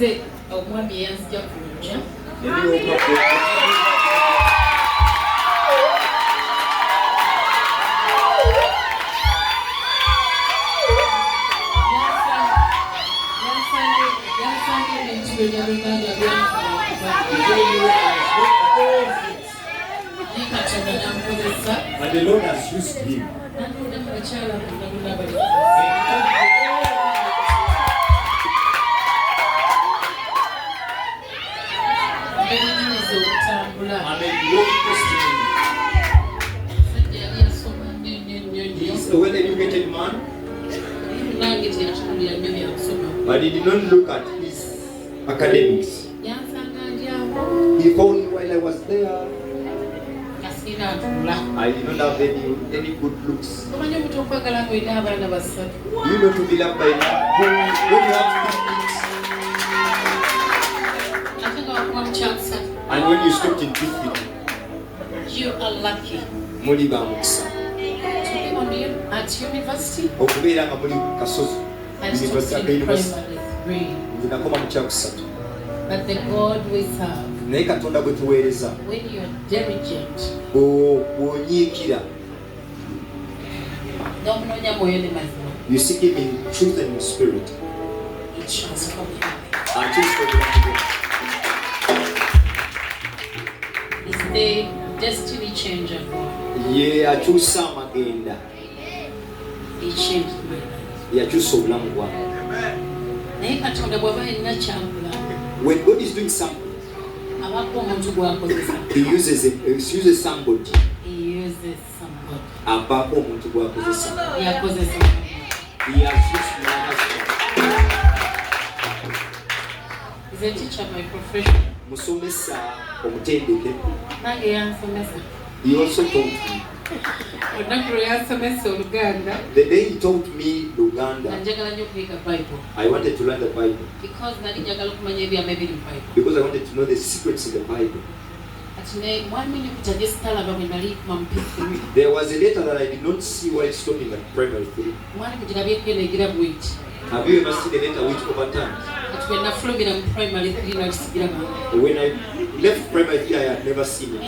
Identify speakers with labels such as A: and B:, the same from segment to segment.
A: nze omwami yanzija kujja.
B: And the Lord has used him. He's a well-educated man, but he did not look at his academics. He found me while I was there. I did not have any good looks. You know to be loved by now. When you have good looks, and when you stopped in defeat,
A: you are lucky.
B: To be
A: at university. But the God we serve, when you are diligent,
B: you seek him in truth and in spirit.
A: it transforms you. It's the destiny changer.
B: It
A: changed my life.
B: When God is doing something, He uses somebody.
A: He uses somebody.
B: He has used my husband.
A: He's a teacher by profession.
B: He also taught me. The day he taught me Luganda, I wanted to learn the Bible. Because I wanted to know the secrets in the Bible. There was a letter that I did not see while studying at primary 3. Have you ever seen a letter which overturned? When I left primary 3, I had never seen it.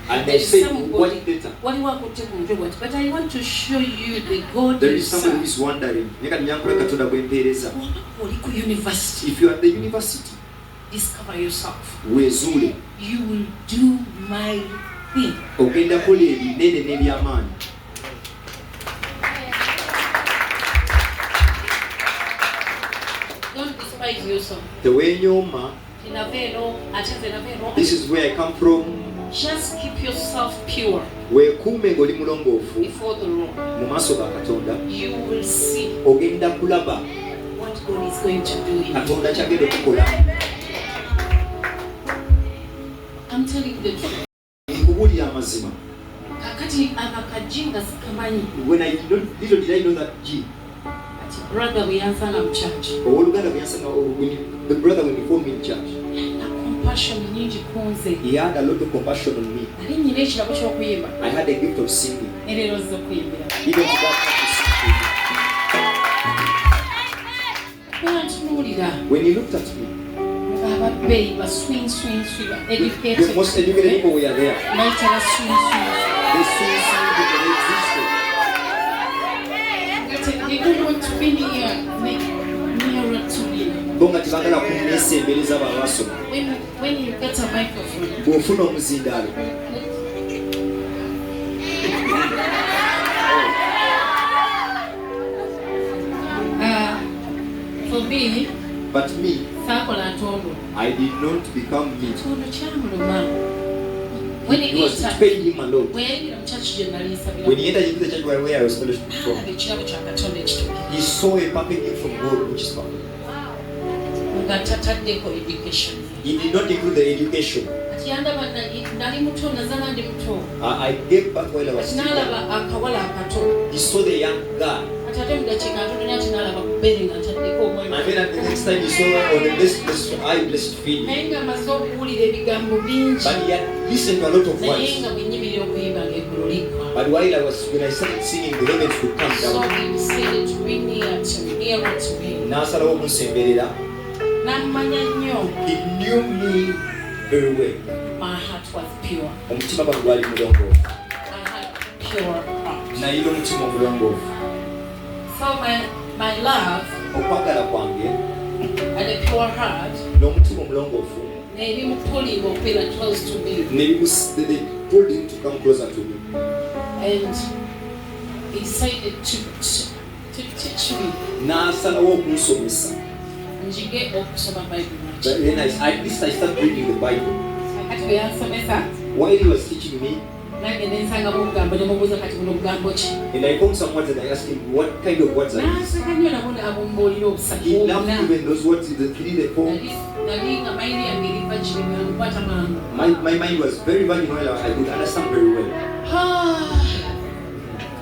B: And they said, what letter?
A: But I want to show you the God.
B: There is somebody who is wondering.
A: University.
B: If you are at the university,
A: discover yourself.
B: You
A: will do my thing. Don't despise yourself.
B: This is where I come from.
A: Just keep yourself pure
B: before the
A: Lord. You will see what God is going to do in you. I'm telling you the truth.
B: When I little did I know that G.
A: Brother, we answer in church.
B: The brother will inform me in church. He had a lot of compassion on me. I had a gift of singing. Even to that, when he looked at me, the most educated people were there. They swing because they existed.
A: They don't want to be nearer to me. When you get a microphone, for me,
B: but me, I did not become me.
A: When he
B: was paid him alone. When he entered into the church where I was fellowship from, he saw a perfect gift from God, which is perfect. He did not include the education. I gave back while I was still young. He saw the young guy.
A: bere nga taddeko omwoyo.
B: And then at the next time you saw her on the blessed feeding.
A: Naye nga amaze okuwulira ebigambo bingi.
B: But he had listened to a lot of
A: Naye
B: words.
A: nga bwe nyimirira okuyimba ng'eggulu liggwa.
B: But when I started singing, the heavens would come
A: So
B: down.
A: he decided to be nearer to me.
B: N'asalawo okunsemberera.
A: N'ammanya nnyo.
B: He knew me very well.
A: My heart was pure.
B: Omutima gwange gwali mulongoofu.
A: I had a pure heart.
B: Nayina omutima omulongoofu.
A: So my love
B: Okwagala kwange
A: and a pure heart
B: n'omutima omulongoofu
A: ne bimupulinga okubeera close to me.
B: they pulled him to come closer to me.
A: And he decided to teach me.
B: N'asalawo okunsomesa.
A: Njige okusoma Bible.
B: But then at least I started reading the Bible.
A: Kati bwe yansomesa
B: While he was teaching me,
A: nange ne nsangamu obugambo ne mubuuza kati buno bugambo ki.
B: and I found some words and I asked him, what kind of words are these?
A: N'aseka nnyo nabona abumbuulira obusaku
B: He loved
A: bwonna.
B: even those words in the 3-4.
A: Nali nga mayini yange eriva kiri nga nkwata mangu.
B: My mind was very well. I could understand very well.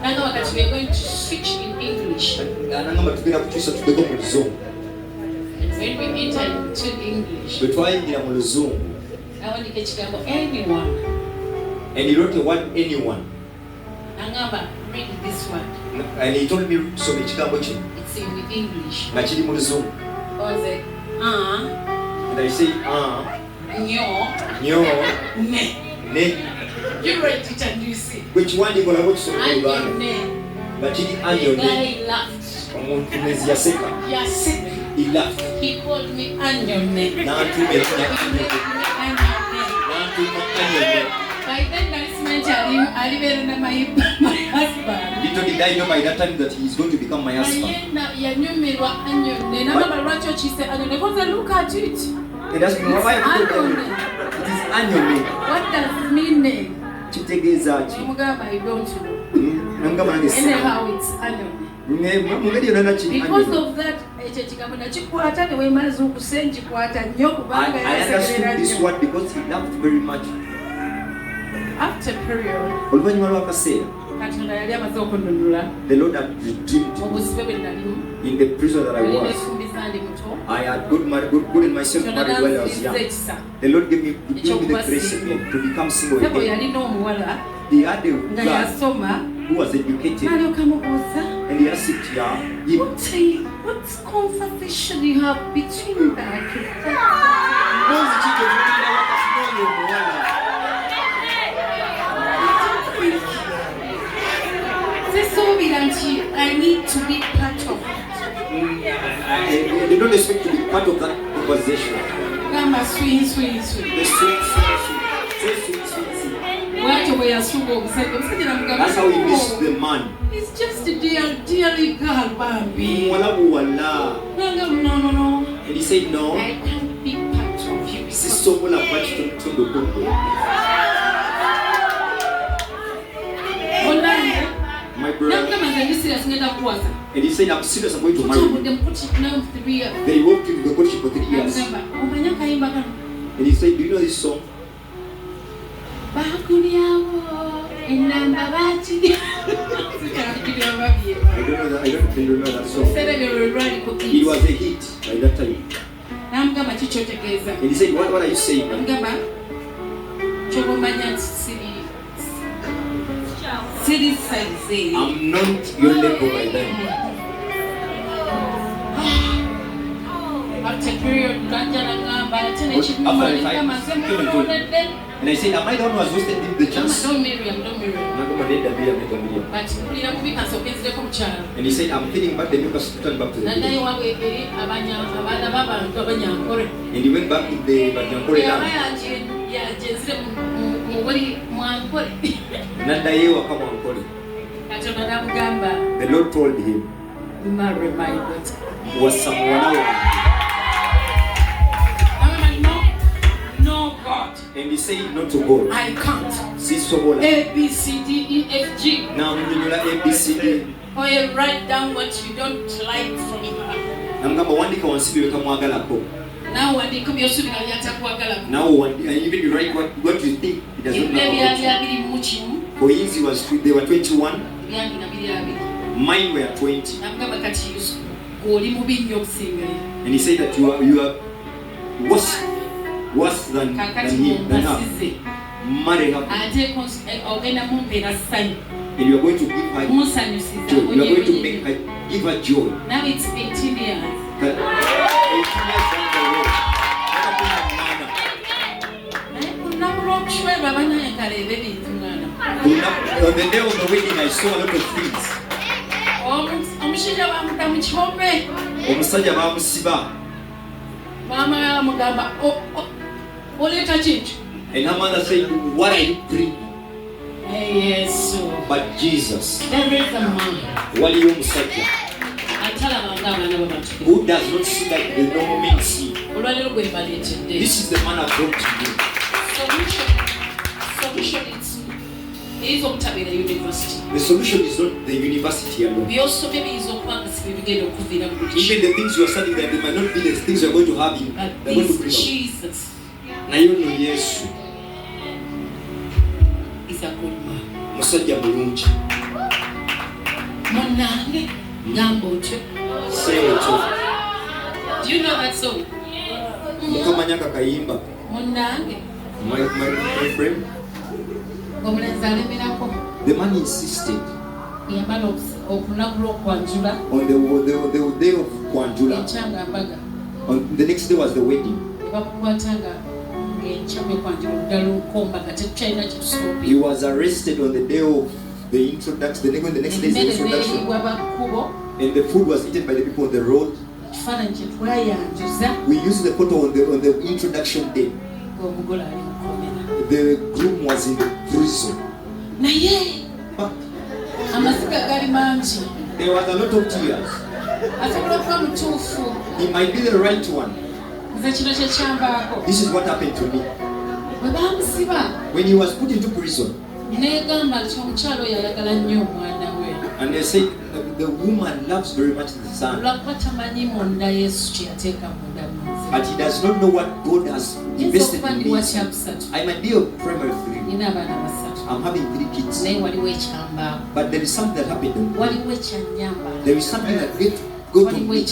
A: Nanga wakati we are going to switch in English.
B: Anangamba tugenda kukyusa tudeko mu Luzungu.
A: When we enter into English,
B: Bwe twayingira mu Luzungu,
A: awandika ekigambo anyone.
B: and he wrote the word anyone.
A: Angamba, read this word.
B: And he told me kusoma ekigambo kino
A: It's in English.
B: nga kiri mu Luzungu.
A: I was like,
B: And I say,
A: nyo,
B: ne.
A: You write it and you see.
B: Bwe kiwandiiko nabwo kisoma mu Luganda.
A: Anyone.
B: Nga kiri
A: The
B: anyone.
A: guy laughed.
B: Omuntu mezi yaseka.
A: Yes.
B: He laughed.
A: He called me anyone.
B: N'antuma erinnya anyone.
A: By then, I meant I live my husband.
B: Little did I know by that time that he is going to become my husband.
A: Look at it.
B: It has been my wife. It is anyone.
A: What does it mean?
B: Kitegeeza ki?
A: Mugabi, I don't know.
B: Nangamba nange si.
A: Anyhow, it's anyone.
B: Mungeri yonna naki
A: Because of that, ekigambo nakikwata ne weemalaza okusenjikwata nnyo kubanga
B: I understood this word because he loved very much.
A: After period,
B: Oluvannyuma lw'akaseera,
A: Katonda yali amaze okununula
B: the Lord had redeemed
A: mu
B: me
A: busibe bwe nalimu.
B: in the prison that I
A: Nalina
B: was.
A: efumbiza ndi muto.
B: I had good in myself married while I was young. The Lord gave me the grace again to become single
A: Sebo
B: again.
A: yalina omuwala
B: He had a
A: nga
B: guy
A: yasoma
B: who was educated
A: n'alyoka mubuuza
B: and he asked him,
A: what conversation you have between that? I need to be part of it.
B: They don't expect to be part of that conversation.
A: Gamba swing.
B: The sweet. That's how he missed the man.
A: It's just a dearly girl, Bambi.
B: No.
A: No.
B: And he said, no.
A: I can't be part of you.
B: My brother. And he said, I'm serious, I'm going to marry you. They walked into the courtship for 3 years. And he said, do you know this song?
A: I don't
B: know that song. It was a hit by that time. And he said, what are you saying? I'm not your level by then.
A: After period,
B: and I said, am I the one who has wasted the chance?
A: Don't Miriam.
B: And he said, I'm feeling back the members returned back to the village. And he went back to the Banyankore land. The Lord told him,
A: marry my daughter.
B: was someone else.
A: No, God.
B: And he said, not to God.
A: I can't.
B: Sisobola.
A: A, B, C, D, E, F, G.
B: Now I'm doing A, B, C, D.
A: Or you write down what you don't like from her.
B: Namugamba wandika wansi bye kamwagalako.
A: Now wandika byosubira byatakwagala.
B: Now and even you write what you think it does not matter. For his they were 21. Mine were 20.
A: Namugamba kati And he said that you are worse than him, than her. Marry her. And you are going to give her joy. You are going to make her, give her joy.
B: Now it's 18 years.
A: 18 years down the road. On the day of the wedding, I saw a lot of things. Omusajja bamusiba.
B: Mama mugamba oleta kintu.
A: And her mother said, what are you bringing?
B: Yes.
A: But Jesus,
B: there is a man
A: waliyo omusajja who does not see like the normal men see. This is the man I brought to you.
B: Solution is Omutabira University.
A: The solution is not the university alone. Even the things you are studying there, they might not be the things you are going to have in. They're going to bring
B: Jesus.
A: Na you know Yesu
B: is a good man.
A: Musajja mulungi.
B: Monange ngambocho.
A: Say it.
B: Do you know that song?
A: Mukamanya kakayimba.
B: Monange.
A: My friend. The man insisted on the day of Kwanjula. On the next day was the wedding. He was arrested on the day of the introduction. The next day is the introduction. And the food was eaten by the people on the road. We used the photo on the introduction day. The groom was in the prison. There was a lot of tears. He might be the right one. This is what happened to me. When he was put into prison, and they said the woman loves very much the son, but he does not know what God has invested in me. I might be a primary 3. I'm having 3 kids. But there is something that happened on me. There is something that got on me.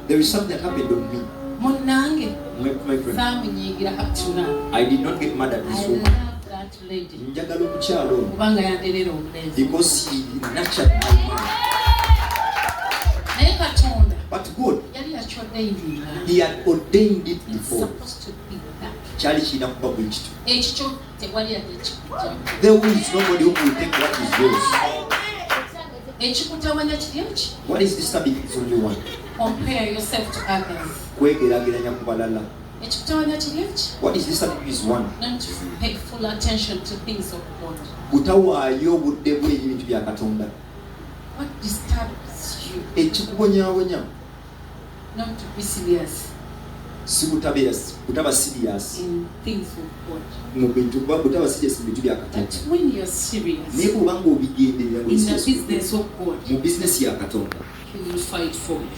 A: There is something that happened on me. My friend, I did not get mad at this woman. Because he nurtured my mind. But God, he had ordained it before. There is nobody who will take what is yours. What is disturbing is only one.
B: Compare yourself to others.
A: What is disturbing is one.
B: Not to pay full attention to things of God. What disturbs you? Not to be serious in things of God. That when you're serious in the business of God, He will fight for you.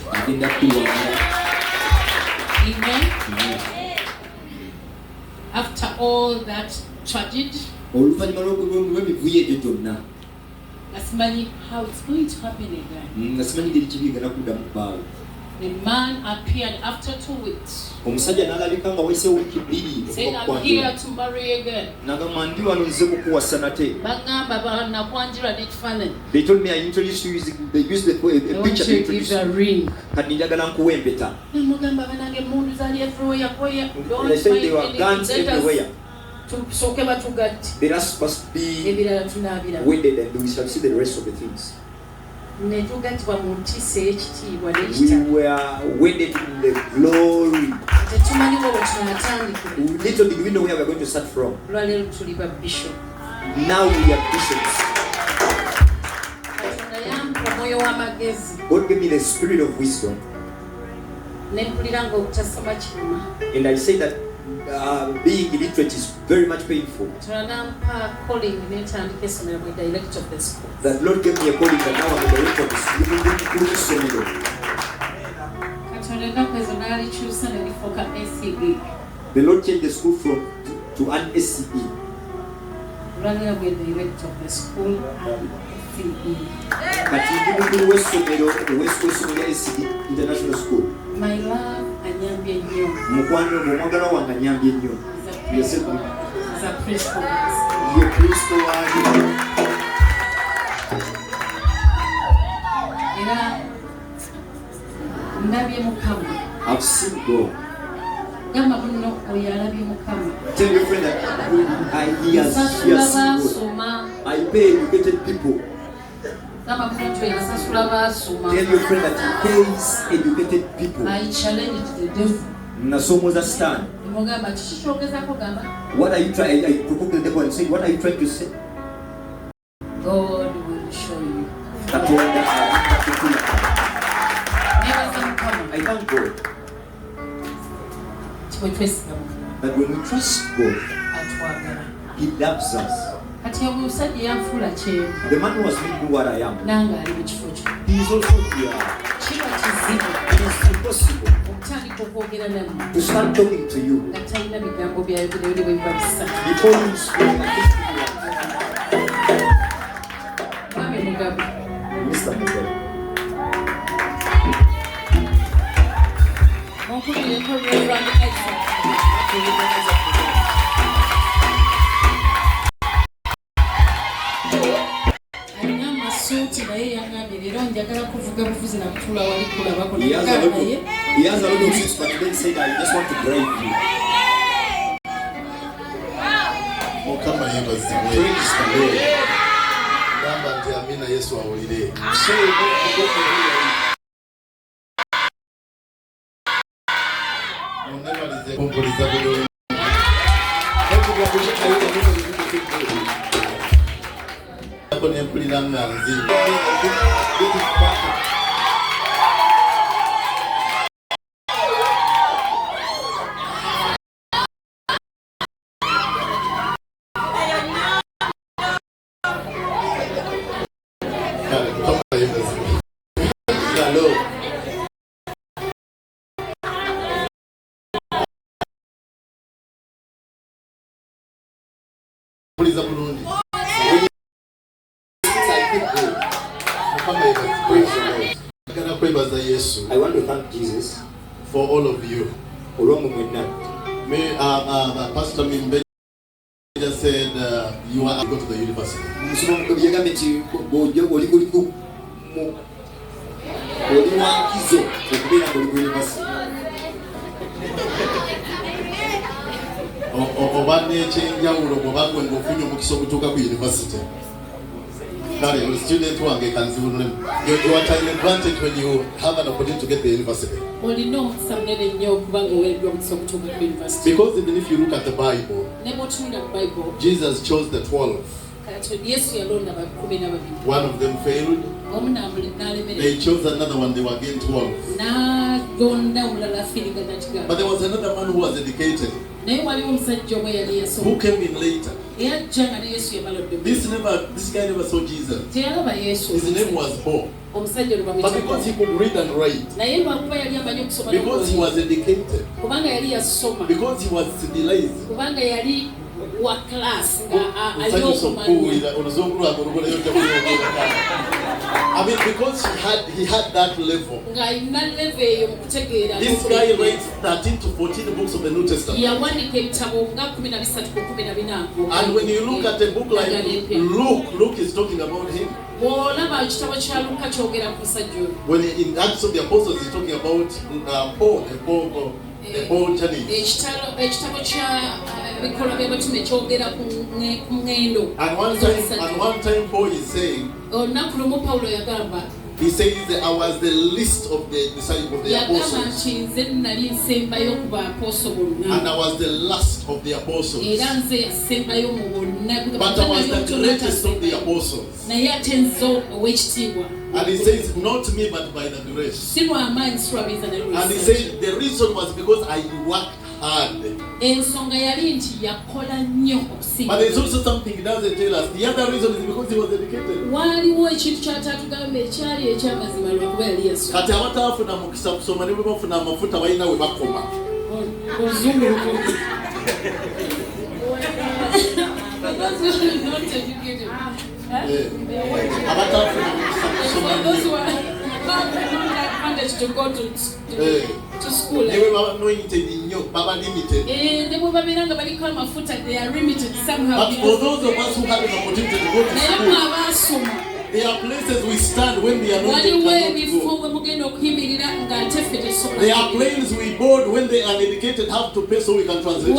B: Amen. After all that tragedy, let's manage how it's going to happen again. The man appeared after 2 weeks. Said, I'm here to marry again.
A: They told me I introduced you using they used a picture to introduce
B: a ring.
A: They said there were guns everywhere. They are supposed to be wedded and we shall see the rest of the things. We were wedded in the glory. Little did we know where we were going to start from. Now we are bishops. God gave me the spirit of wisdom. And I say that being illiterate is very much painful. That Lord gave me a calling that now I'm the director of the school. The Lord changed the school to an SCE. Kati ndi w'essomero International School.
B: My love anyambye nnyo.
A: Mukwano omwagala wange anyambye nnyo.
B: Is a principal.
A: Ye principal wange.
B: Era ndabye Mukama.
A: I've seen God.
B: Gamba muno oyo alabye Mukama.
A: Tell your friend that he has seen God. I pay educated people. Tell your friend that he pays educated people.
B: I challenged the devil.
A: Nasomoza stand. What are you trying? I provoked the devil and said, what are you trying to say?
B: God will show you.
A: I thank God that when we trust God, He loves us. The man who was making what I am, he is also here. It is impossible to start talking to you before you speak. Mr. Mugabi. He has a lot of things, but then said, I just want to drive you. Praise the Lord. I want to thank Jesus
C: for all of you. Pastor Mumbejja said you are going to the university. You're student who you are taking advantage when you have an opportunity to get the university. Because even if you look at the Bible, Jesus chose the 12. One of them failed. They chose another one, they were again 12. But there was another man who was educated, who came in later. This guy never saw Jesus. His name was Paul. But because he could read and write, because he was educated, because he was civilized, I mean, because he had that level. This guy writes 13 to 14 books of the New Testament. And when you look at a book like Luke is talking about him. When in Acts of the Apostles he's talking about Paul, the Paul journey. And one time Paul is saying, he says that I was the least of the disciples of the apostles. And I was the last of the apostles. But I was the greatest of the apostles. And he says, not me, but by the grace. And he said, the reason was because I worked hard. But there's also something he doesn't tell us. The other reason is because he was dedicated. Kati abatafuna mukisa kusoma nibo bafuna amafuta balina we bakoma. those who are advantage to go to school. They are limited somehow.
B: But for those of us who have an opportunity to go to school, there are places we stand when the anointed cannot go. There are planes we board when the uneducated have to pay so we can translate.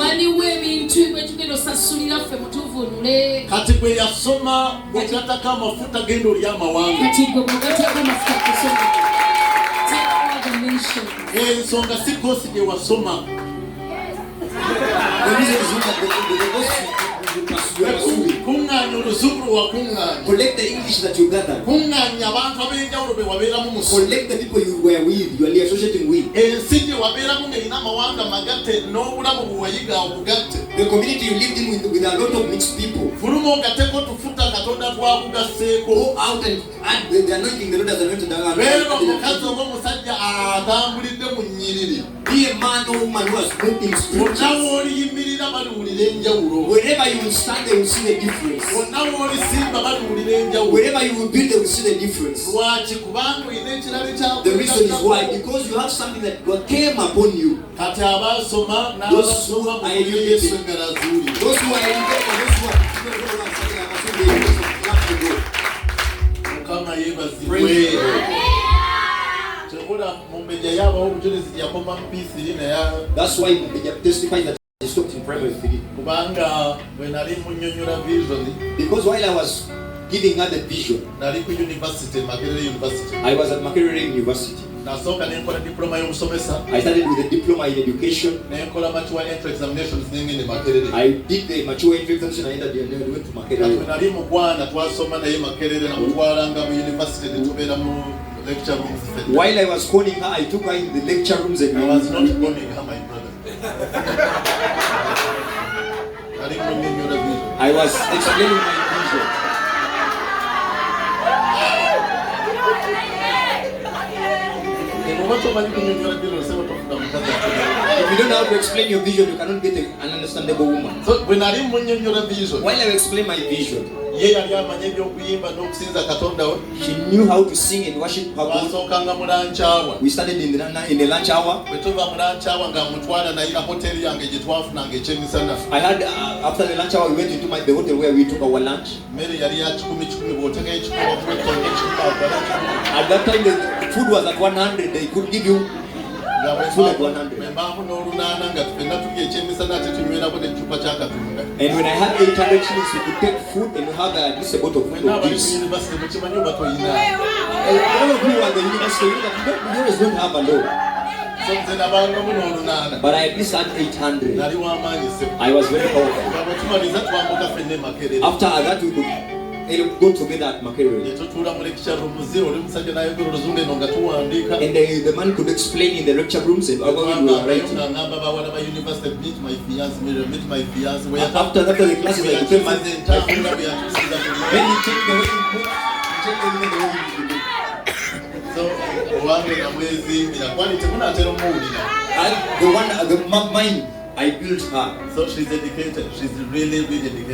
B: Kati kwe yasoma bw'ogatako amafuta genda oli amawanga. Ensonga si kosi gye wasoma. Kunganya oluzukulu wakunganya.
A: Collect the English that you gather.
B: Kunganya abantu ab'enjawulo be wabeeramu mu ssomero.
A: Collect the people you were with, you are associating with.
B: Ensi gye wabeeramu ng'erina amawanga magatte n'obulamu bwe wayiga obugatte.
A: The community you lived in with a lot of mixed people.
B: Fuluma ogatteko tufuta Katonda twakugasseeko.
A: Go out and add the anointing the Lord has anointed.
B: Beera omukazi oba omusajja atambulidde mu nnyiriri.
A: Be a man or woman who has moved in scriptures.
B: Wonna w'oliyimirira baliwulira enjawulo.
A: Wherever you will stand, they will see the difference.
B: Wonna w'olisimba baliwulira enjawulo.
A: Wherever you will build, they will see the difference.
B: Lwaki? Kubanga olina ekirabo ekyakulira.
A: The reason is why, because you have something that God came upon you.
B: Kati abasoma n'abasoma mu Yesu engalo azuulira.
A: Those who are educated, those who are
B: Mukama yeebazibwe. Tekola Mumbejja yabawo obujulizi yakoma mu Misiri naye.
A: That's why Mumbejja testified that he stopped in primary 3.
B: Kubanga bwe nali munnyonnyola vision.
A: Because while I was giving her the vision,
B: nali ku university, Makerere University.
A: I was at Makerere University.
B: Nasooka ne nkola diploma y'obusomesa.
A: I started with a diploma in education.
B: Ne nkola mature entry examinations n'engende Makerere.
A: I did the mature entry examination and I went to Makerere.
B: Nali mu Bwana twasoma naye Makerere namutwalanga mu university ne tubeera mu lecture rooms.
A: While I was calling her, I took her in the lecture rooms and
B: I was not calling her my brother.
A: I was explaining my vision. If you don't know how to explain your vision, you cannot get an understandable woman.
B: So when I didn't vision,
A: while I explain my vision,
B: she
A: knew how to sing and worship her God. We started in the lunch hour. I had after the lunch hour we went into the hotel where we took our lunch. At that time the food was at 100. They could give you food at 100. And when I had 800 shillings, we could take food and have at least a bottle of wine or juice. All of you at the university, you always don't have a loan. But I at least had 800. I was very powerful. After that, we could go together at Makerere. And the man could explain in the lecture rooms and we were writing. After the classes, I became my then he changed the way he moved. The mine, I built her.
B: So she's educated. She's really educated.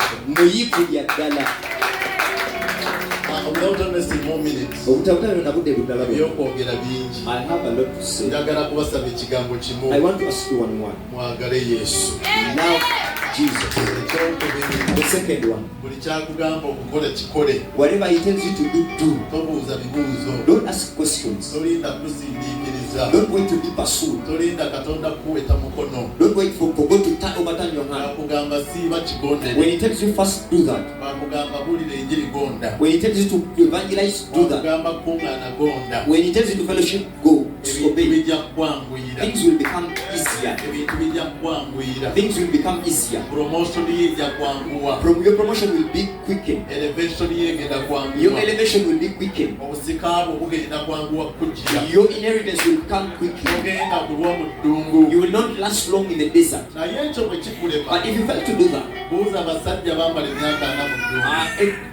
B: Without understanding more minutes. I have a
A: lot to say. I want to ask you one more. Now, Jesus. The second one. Whatever he tells you to do. Don't ask questions. Don't wait to be pursued. Don't wait for God to overturn your hand. When he tells you first, do that. When he tells you to evangelize, do that. When he tells you to fellowship, go. Disobey. Things will become easier. Things will become easier. Your promotion will be quickened. Your elevation will be quickened. Your inheritance will come quickly. You will not last long in the desert. But if you fail to do that,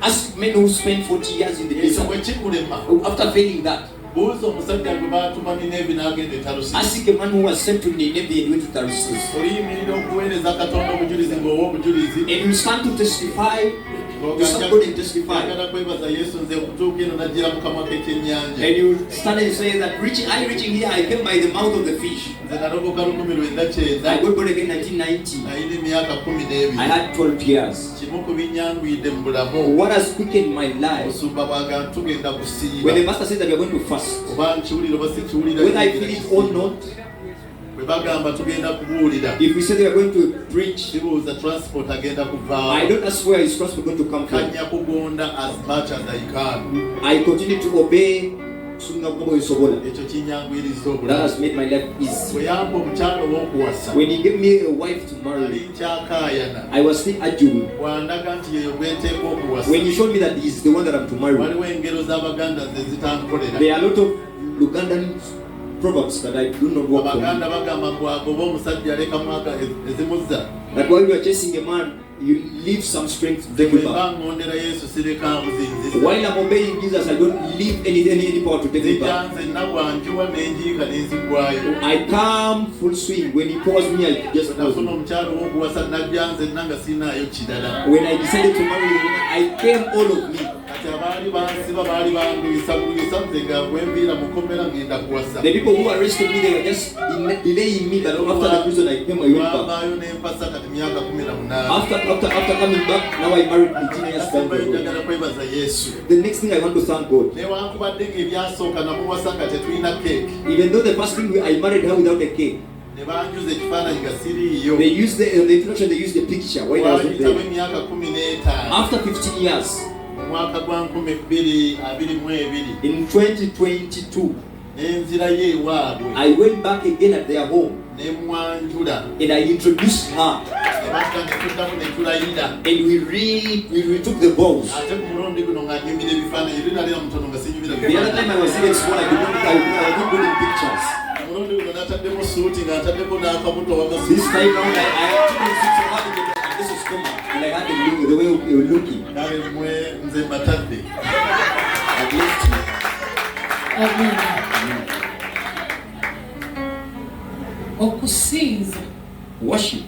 A: ask men who spend 40 years in the desert. After failing that, ask a man who was sent to the Navy and went to Tarsus. And you stand to testify to somebody and testify. And you started saying that reaching here, I came by the mouth of the fish. I got born again in 1990. I had 12 years. What has quickened my life? When the master said that we are going to fast, whether I feel it or not, if we say we are going to preach, I don't ask where his transport going to come from.
C: As much as I can.
A: I continue to obey. That has made my life easy. When he gave me a wife to marry, I was still arguing. When he showed me that he's the one that I'm to marry, there are a lot of Ugandan proverbs that I do not work for. That while you are chasing a man, you leave some strength to take him back. While I'm obeying Jesus, I don't leave any power to take him back. I come full swing. When he pours me, I just pause. When I decided to marry the woman, I came all of me. The people who arrested me, they were just delaying me, but after the prison I came, I went back. After coming back, now I married 18 years down the road. The next thing I want to thank God. Even though the first thing I married her without a cake. They used the introduction, they used the picture. Why I wasn't there. After 15 years. In 2022, I went back again at their home and I introduced her. And we retook the vows. The other time I was even small, I didn't put in pictures. This time around, I took in picture of this was common. And I had the way you were looking. Worship.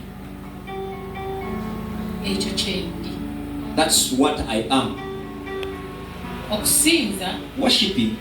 A: That's what I am. Worshiping